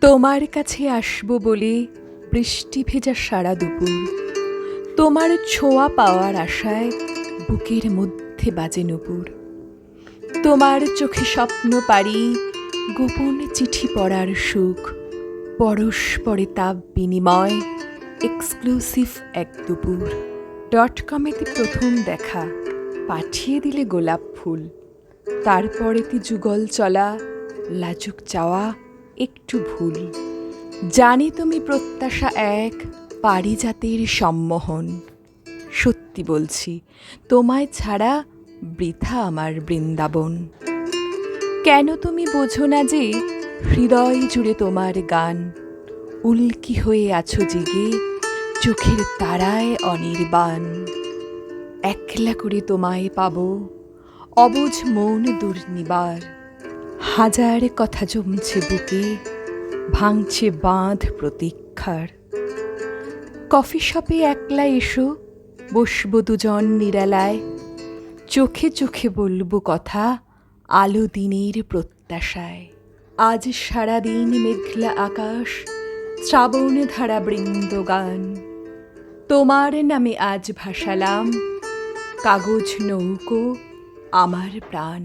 তোমার কাছে আসব বলে বৃষ্টি ভেজা সারা দুপুর, তোমার ছোঁয়া পাওয়ার আশায় বুকের মধ্যে বাজে নুপুর। তোমার চোখে স্বপ্ন পারি, গোপন চিঠি পড়ার সুখ, পরস্পরে তাপ বিনিময়, এক্সক্লুসিভ এক দুপুর। .কমেতে প্রথম দেখা, পাঠিয়ে দিলে গোলাপ ফুল, তারপরেতে যুগল চলা, লাজুক চাওয়া, একটু ভুল। জানি তুমি প্রত্যাশা এক পারিজাতের সম্মোহন, সত্যি বলছি তোমায় ছাড়া বৃথা আমার বৃন্দাবন। কেন তুমি বোঝো না যে হৃদয় জুড়ে তোমার গান, উল্কি হয়ে আছো জেগে চোখের তারায় অনির্বাণ। একলা করে তোমায় পাবো, অবুঝ মন দুর্নিবার, হাজার কথা জমছে বুকে, ভাঙছে বাঁধ প্রতীক্ষার। কফি শপে একলা এসো, বসবো দুজন নিরালায়, চোখে চোখে বলবো কথা, আলো দিনের প্রত্যাশায়। আজ সারাদিন মেঘলা আকাশ, শ্রাবণ ধারা বৃন্দগান, তোমার নামে আজ ভাসালাম, কাগজ নৌকো আমার প্রাণ।